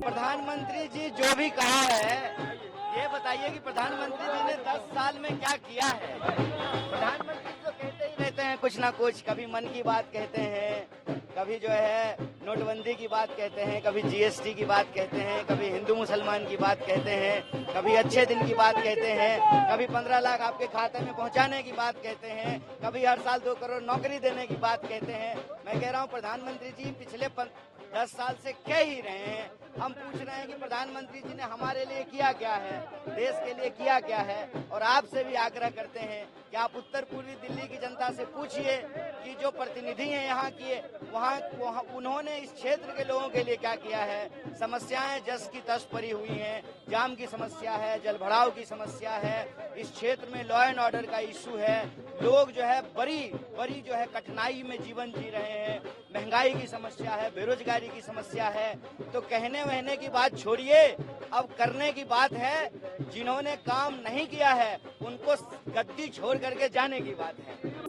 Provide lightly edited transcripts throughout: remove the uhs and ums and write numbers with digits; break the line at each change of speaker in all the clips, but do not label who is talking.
प्रधानमंत्री जी जो भी कहा है, ये बताइए कि प्रधानमंत्री जी ने 10 साल में क्या किया है। प्रधानमंत्री तो कहते ही रहते हैं कुछ ना कुछ, कभी मन की बात कहते हैं, कभी जो है नोटबंदी की बात कहते हैं, कभी जीएसटी की बात कहते हैं, कभी हिंदू मुसलमान की बात कहते हैं, कभी अच्छे दिन की बात कहते हैं, कभी 15 लाख आपके खाते में पहुंचाने की बात कहते हैं, कभी हर साल 2 करोड़ नौकरी देने की बात कहते हैं। मैं कह रहा हूं प्रधानमंत्री जी पिछले 10 साल से कह ही रहे हैं। हम पूछ रहे हैं कि प्रधानमंत्री जी ने हमारे लिए किया क्या है, देश के लिए किया क्या है। और आपसे भी आग्रह करते हैं कि आप उत्तर पूर्वी दिल्ली की जनता से पूछिए कि जो प्रतिनिधि हैं यहाँ की, वहाँ उन्होंने इस क्षेत्र के लोगों के लिए क्या किया है। समस्याएं जस की तस पड़ी हुई हैं, जाम की समस्या है, जल भराव की समस्या है, इस क्षेत्र में लॉ एंड ऑर्डर का इशू है, लोग जो है बड़ी जो है कठिनाई में जीवन जी रहे हैं, महंगाई की समस्या है, बेरोजगारी की समस्या है। तो कहने वहने की बात छोड़िए, अब करने की बात है। जिन्होंने काम नहीं किया है उनको गद्दी छोड़ करके जाने की बात है।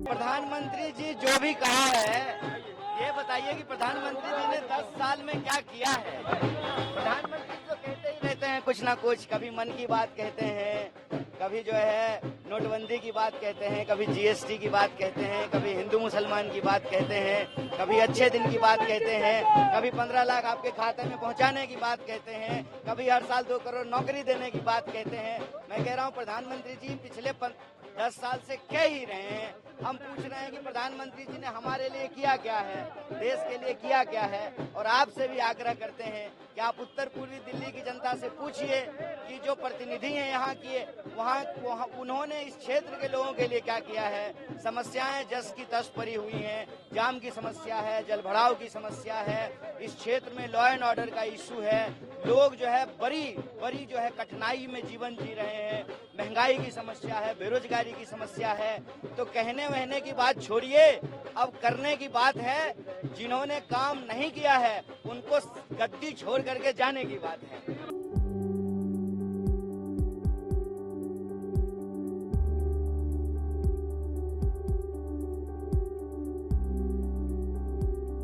प्रधानमंत्री जी जो भी कहा है, ये बताइए कि प्रधानमंत्री जी ने 10 साल में क्या किया है। प्रधानमंत्री तो कहते ही रहते हैं कुछ ना कुछ, कभी मन की बात कहते हैं, कभी जो है नोटबंदी की बात कहते हैं, कभी जीएसटी की बात कहते हैं, कभी हिंदू मुसलमान की बात कहते हैं, कभी अच्छे दिन की बात कहते हैं, कभी 15 लाख आपके खाते में पहुंचाने की बात कहते हैं, कभी हर साल 2 करोड़ नौकरी देने की बात कहते हैं। मैं कह रहा हूं प्रधानमंत्री जी पिछले 10 साल से कह ही रहे हैं। हम पूछ रहे हैं कि प्रधानमंत्री जी ने हमारे लिए किया क्या है, देश के लिए किया क्या है। और आपसे भी आग्रह करते हैं कि आप उत्तर पूर्वी दिल्ली की जनता से पूछिए कि जो प्रतिनिधि हैं यहाँ की, वहाँ उन्होंने इस क्षेत्र के लोगों के लिए क्या किया है। समस्याएं जस की तस पड़ी हुई हैं, जाम की समस्या है, जल भराव की समस्या है, इस क्षेत्र में लॉ एंड ऑर्डर का इशू है, लोग जो है बड़ी जो है कठिनाई में जीवन जी रहे हैं, महंगाई की समस्या है, बेरोजगारी की समस्या है। तो कहने वहने की बात छोड़िए, अब करने की बात है। जिन्होंने काम नहीं किया है उनको गद्दी छोड़ करके जाने की बात है।